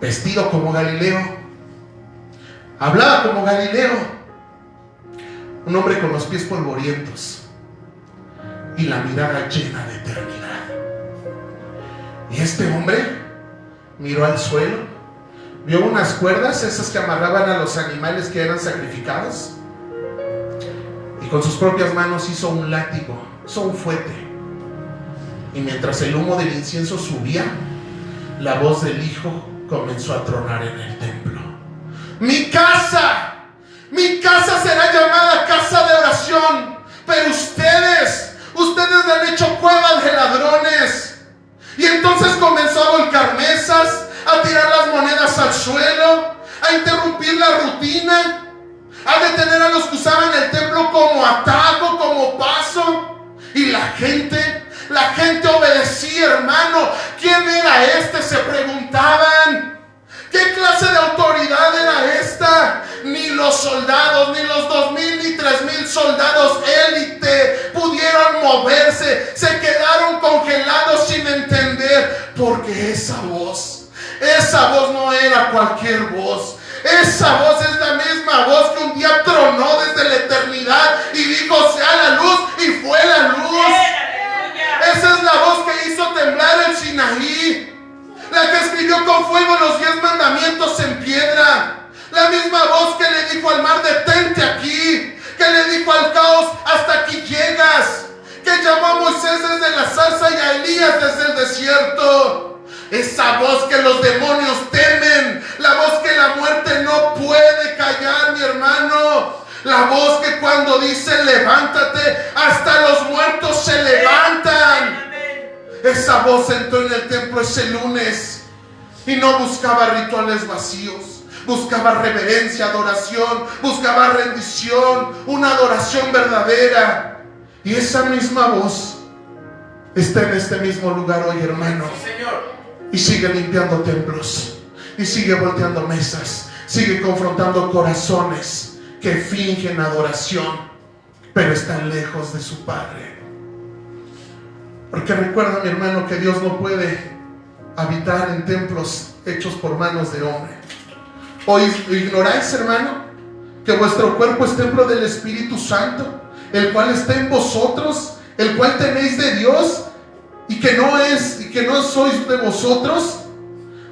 vestido como Galileo, hablaba como Galileo, un hombre con los pies polvorientos y la mirada llena de eternidad. Y este hombre miró al suelo, vio unas cuerdas, esas que amarraban a los animales que eran sacrificados, y con sus propias manos hizo un látigo, hizo un fuete. Y mientras el humo del incienso subía, la voz del Hijo comenzó a tronar en el templo. Mi casa será llamada casa de oración, pero ustedes le han hecho cuevas de ladrones. Y entonces comenzó a volcar mesas, a tirar las monedas al suelo, a interrumpir la rutina, a detener a los que usaban el templo como atajo, como paso. Y la gente obedecía, hermano. ¿Quién era este?, se preguntaban. ¿Qué clase de autoridad era esta? Ni los soldados, ni los 2,000 ni 3,000 soldados élite pudieron moverse. Se quedaron congelados sin entender, porque esa voz no era cualquier voz. Esa voz es la misma voz que un día tronó desde la eternidad y dijo: sea la luz, y fue la luz. Esa es la voz que hizo temblar el Sinaí, la que escribió con fuego los 10 mandamientos en piedra, la misma voz que le dijo al mar: detente aquí, que le dijo al caos: hasta aquí llegas, que llamó a Moisés desde la zarza y a Elías desde el desierto. Esa voz que los demonios temen, la voz que la muerte no puede callar, mi hermano, la voz que cuando cuando dice levántate, hasta los muertos se levantan. Esa voz entró en el templo ese lunes y no buscaba rituales vacíos, buscaba reverencia, adoración, buscaba rendición, una adoración verdadera. Y esa misma voz está en este mismo lugar hoy, hermano. Sí, Señor. Y sigue limpiando templos, y sigue volteando mesas, sigue confrontando corazones que fingen adoración, pero están lejos de su Padre. Porque recuerda, mi hermano, que Dios no puede habitar en templos hechos por manos de hombre. ¿O ignoráis, hermano, que vuestro cuerpo es templo del Espíritu Santo, el cual está en vosotros, el cual tenéis de Dios, y que no sois de vosotros?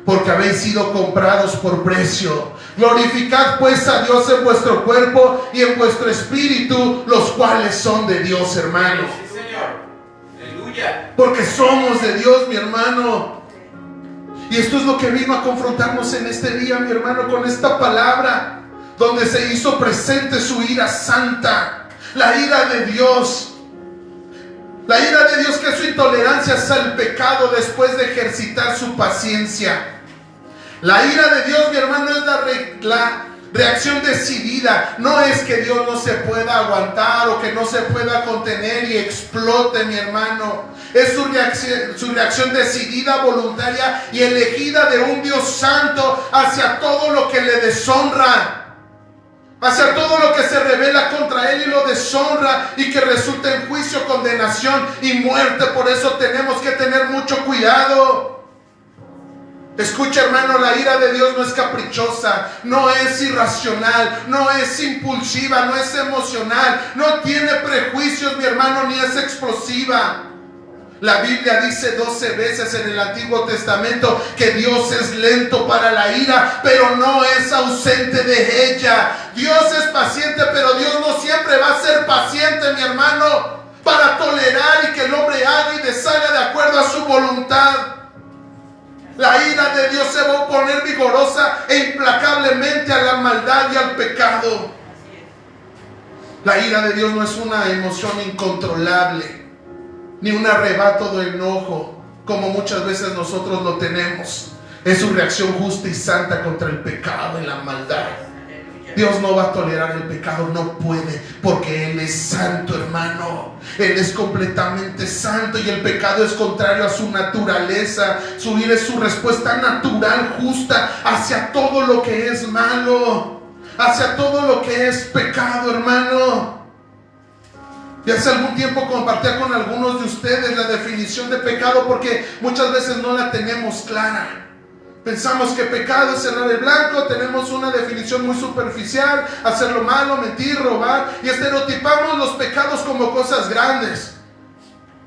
Porque habéis sido comprados por precio. Glorificad pues a Dios en vuestro cuerpo y en vuestro espíritu, los cuales son de Dios, hermano. Sí, Señor. Aleluya. Porque somos de Dios, mi hermano. Y esto es lo que vino a confrontarnos en este día, mi hermano, con esta palabra, donde se hizo presente su ira santa, la ira de Dios. La ira de Dios, que es su intolerancia al pecado después de ejercitar su paciencia. La ira de Dios, mi hermano, es la reacción decidida. No es que Dios no se pueda aguantar o que no se pueda contener y explote, mi hermano. Es su reacción decidida, voluntaria y elegida de un Dios santo hacia todo lo que le deshonra, hacia todo lo que se revela contra Él y lo deshonra, y que resulta en juicio, condenación y muerte. Por eso tenemos que tener mucho cuidado. Escucha, hermano, la ira de Dios no es caprichosa, no es irracional, no es impulsiva, no es emocional, no tiene prejuicios, mi hermano, ni es explosiva. La Biblia dice 12 veces en el Antiguo Testamento que Dios es lento para la ira, pero no es ausente de ella. Dios es paciente, pero Dios no siempre va a ser paciente, mi hermano, para tolerar y que el hombre haga y deshaga de acuerdo a su voluntad. La ira de Dios se va a oponer vigorosa e implacablemente a la maldad y al pecado. La ira de Dios no es una emoción incontrolable, ni un arrebato de enojo, como muchas veces nosotros lo tenemos. Es su reacción justa y santa contra el pecado y la maldad. Dios no va a tolerar el pecado, no puede, porque Él es santo, hermano. Él es completamente santo y el pecado es contrario a su naturaleza. Su ira es su respuesta natural, justa, hacia todo lo que es malo, hacia todo lo que es pecado, hermano. Y hace algún tiempo compartía con algunos de ustedes la definición de pecado, porque muchas veces no la tenemos clara. Pensamos que pecado es cerrar el blanco, tenemos una definición muy superficial, hacer lo malo, mentir, robar, y estereotipamos los pecados como cosas grandes.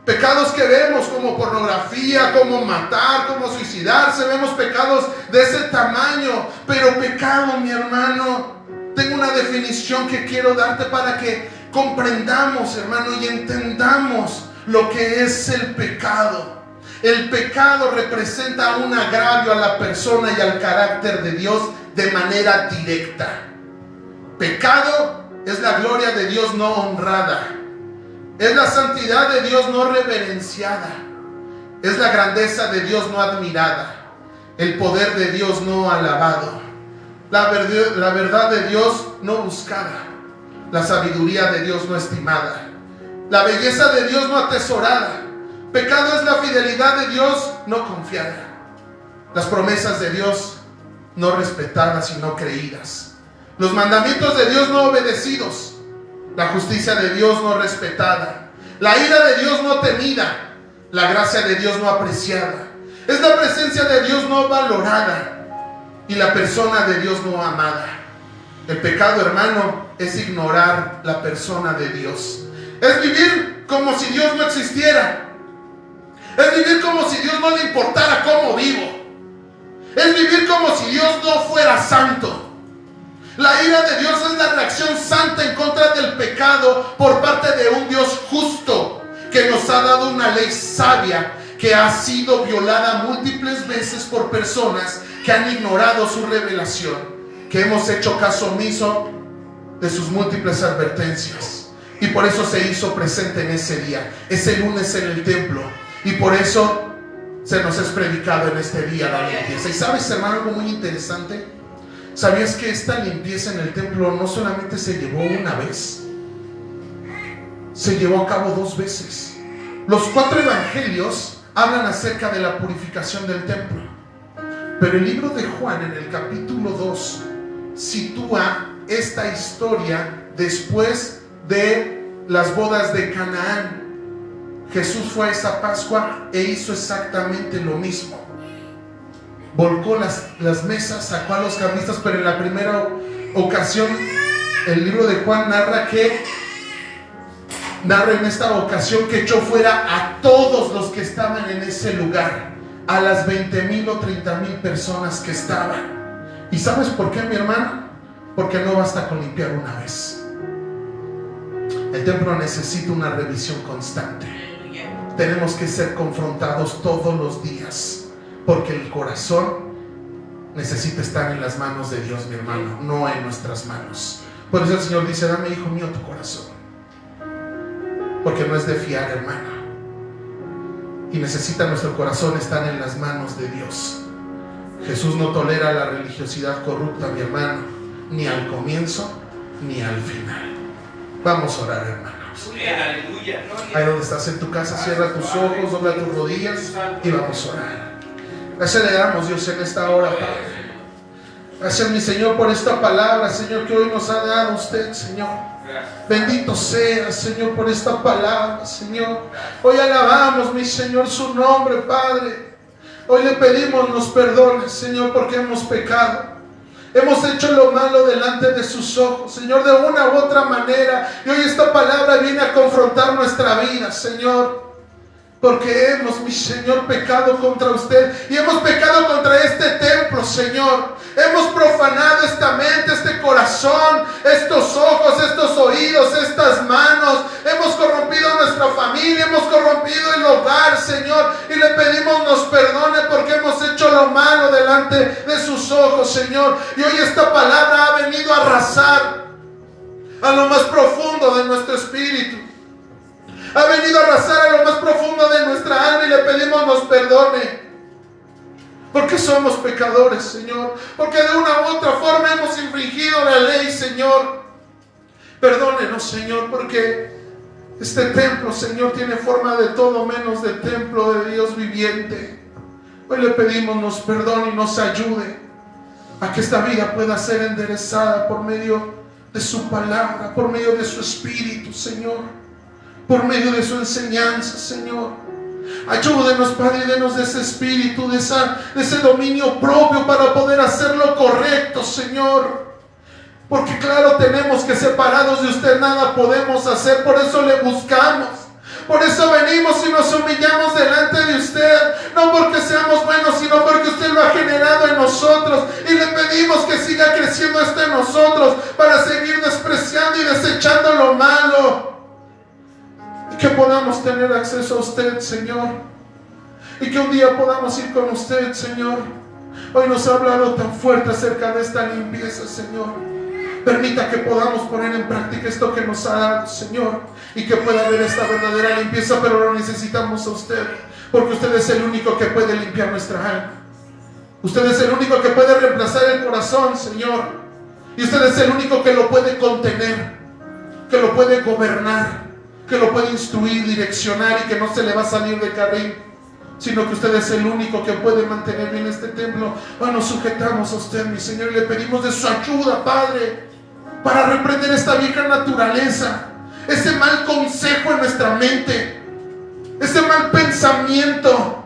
Pecados que vemos como pornografía, como matar, como suicidarse, vemos pecados de ese tamaño. Pero pecado, mi hermano, tengo una definición que quiero darte para que comprendamos, hermano, y entendamos lo que es el pecado. El pecado representa un agravio a la persona y al carácter de Dios de manera directa. Pecado es la gloria de Dios no honrada. Es la santidad de Dios no reverenciada. Es la grandeza de Dios no admirada. El poder de Dios no alabado. La verdad de Dios no buscada. La sabiduría de Dios no estimada. La belleza de Dios no atesorada. Pecado es la fidelidad de Dios no confiada. Las promesas de Dios no respetadas y no creídas. Los mandamientos de Dios no obedecidos. La justicia de Dios no respetada. La ira de Dios no temida. La gracia de Dios no apreciada. Es la presencia de Dios no valorada. Y la persona de Dios no amada. El pecado, hermano, es ignorar la persona de Dios. Es vivir como si Dios no existiera. Es vivir como si Dios no le importara cómo vivo. Es vivir como si Dios no fuera santo. La ira de Dios es la reacción santa en contra del pecado por parte de un Dios justo que nos ha dado una ley sabia que ha sido violada múltiples veces por personas que han ignorado su revelación, que hemos hecho caso omiso de sus múltiples advertencias. Y por eso se hizo presente en ese día, ese lunes en el templo. Y por eso se nos es predicado en este día la limpieza. Y sabes, hermano, algo muy interesante. ¿Sabías que esta limpieza en el templo no solamente se llevó una vez? Se llevó a cabo 2 veces. Los 4 evangelios hablan acerca de la purificación del templo. Pero el libro de Juan, en el capítulo 2, sitúa esta historia después de las bodas de Canaán. Jesús fue a esa Pascua e hizo exactamente lo mismo. Volcó las mesas, sacó a los cambistas, pero en la primera ocasión el libro de Juan narra en esta ocasión que echó fuera a todos los que estaban en ese lugar, a las 20,000 o 30,000 personas que estaban. ¿Y sabes por qué, mi hermano? Porque no basta con limpiar una vez. El templo necesita una revisión constante. Tenemos que ser confrontados todos los días, porque el corazón necesita estar en las manos de Dios, mi hermano, no en nuestras manos. Por eso el Señor dice: dame, hijo mío, tu corazón, porque no es de fiar, hermano. Y necesita nuestro corazón estar en las manos de Dios. Jesús no tolera la religiosidad corrupta, mi hermano, ni al comienzo ni al final. Vamos a orar, hermanos. Aleluya. Ahí donde estás en tu casa, cierra tus ojos, dobla tus rodillas y vamos a orar. Gracias le damos, Dios, en esta hora, Padre. Gracias, mi Señor, por esta palabra, Señor, que hoy nos ha dado usted, Señor. Bendito sea, Señor, por esta palabra, Señor. Hoy alabamos, mi Señor, su nombre, Padre. Hoy le pedimos nos perdone, Señor, porque hemos pecado. Hemos hecho lo malo delante de sus ojos, Señor, de una u otra manera. Y hoy esta palabra viene a confrontar nuestra vida, Señor. Porque hemos, mi Señor, pecado contra usted. Y hemos pecado contra este templo, Señor. Hemos profanado esta mente, este corazón, estos ojos, estos oídos, estas manos. Hemos corrompido nuestra familia, hemos corrompido el hogar, Señor. Y le pedimos nos perdone porque hemos hecho lo malo delante de sus ojos, Señor. Y hoy esta palabra ha venido a arrasar a lo más profundo de nuestro espíritu. Ha venido a arrasar a lo más profundo de nuestra alma y le pedimos nos perdone. Porque somos pecadores, Señor. Porque de una u otra forma hemos infringido la ley, Señor. Perdónenos, Señor, porque este templo, Señor, tiene forma de todo menos de templo de Dios viviente. Hoy le pedimos nos perdone y nos ayude a que esta vida pueda ser enderezada por medio de su palabra, por medio de su espíritu, Señor. Por medio de su enseñanza, Señor. Ayúdenos, Padre, denos de ese espíritu, de ese dominio propio para poder hacer lo correcto, Señor. Porque claro, tenemos que separados de usted nada podemos hacer, por eso le buscamos. Por eso venimos y nos humillamos delante de usted, no porque seamos buenos, sino porque usted lo ha generado en nosotros. Y le pedimos que siga creciendo esto en nosotros para seguir despreciando y desechando lo malo. Que podamos tener acceso a usted, Señor, y que un día podamos ir con usted, Señor. Hoy nos ha hablado tan fuerte acerca de esta limpieza, Señor. Permita que podamos poner en práctica esto que nos ha dado, Señor, y que pueda haber esta verdadera limpieza, pero lo necesitamos a usted, porque usted es el único que puede limpiar nuestra alma. Usted es el único que puede reemplazar el corazón, Señor, y usted es el único que lo puede contener, que lo puede gobernar, que lo puede instruir, direccionar y que no se le va a salir de carril, sino que usted es el único que puede mantener bien este templo. Hoy nos sujetamos a usted, mi Señor, y le pedimos de su ayuda, Padre, para reprender esta vieja naturaleza, ese mal consejo en nuestra mente, ese mal pensamiento,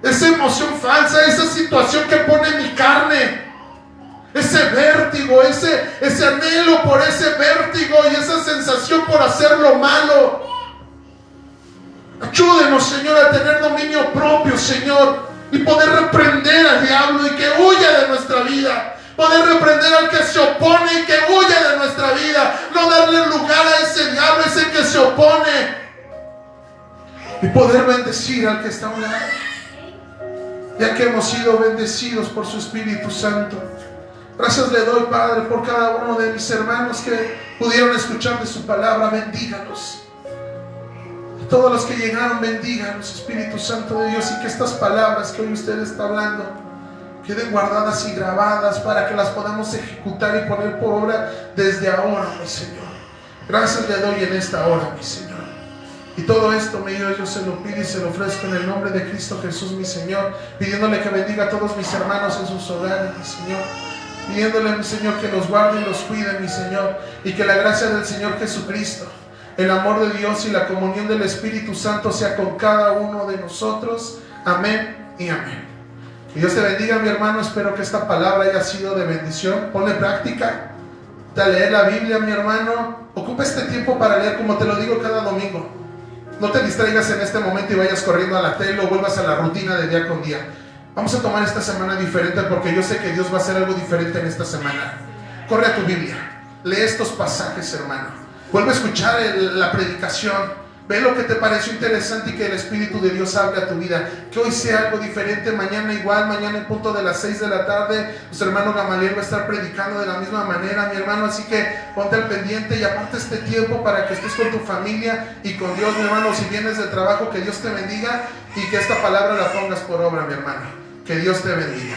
esa emoción falsa, esa situación que pone mi carne, ese vértigo, ese anhelo por ese vértigo y esa sensación por hacer lo malo. Ayúdenos, Señor, a tener dominio propio, Señor, y poder reprender al diablo y que huya de nuestra vida. Poder reprender al que se opone y que huya de nuestra vida. No darle lugar a ese diablo, ese que se opone. Y poder bendecir al que está a un lado, ya que hemos sido bendecidos por su Espíritu Santo. Gracias le doy, Padre, por cada uno de mis hermanos que pudieron escuchar de su palabra. Bendígalos. Todos los que llegaron, bendígalos, Espíritu Santo de Dios, y que estas palabras que hoy usted está hablando queden guardadas y grabadas para que las podamos ejecutar y poner por obra desde ahora, mi Señor. Gracias le doy en esta hora, mi Señor. Y todo esto, mi Dios, yo se lo pido y se lo ofrezco en el nombre de Cristo Jesús, mi Señor, pidiéndole que bendiga a todos mis hermanos en sus hogares, mi Señor, pidiéndole, mi Señor, que los guarde y los cuide, mi Señor, y que la gracia del Señor Jesucristo, el amor de Dios y la comunión del Espíritu Santo sea con cada uno de nosotros. Amén y amén. Que Dios te bendiga, mi hermano. Espero que esta palabra haya sido de bendición. Ponle práctica de leer la Biblia, mi hermano. Ocupa este tiempo para leer, como te lo digo cada domingo. No te distraigas en este momento y vayas corriendo a la tele o vuelvas a la rutina de día con día. Vamos a tomar esta semana diferente, porque yo sé que Dios va a hacer algo diferente en esta semana. Corre a tu Biblia, lee estos pasajes, hermano. Vuelve a escuchar la predicación. Ve lo que te pareció interesante y que el Espíritu de Dios hable a tu vida. Que hoy sea algo diferente, mañana igual, mañana en punto de las 6 de la tarde. Nuestro hermano Gamaliel va a estar predicando de la misma manera, mi hermano. Así que ponte al pendiente y aparte este tiempo para que estés con tu familia y con Dios, mi hermano. Si vienes del trabajo, que Dios te bendiga y que esta palabra la pongas por obra, mi hermano. Que Dios te bendiga.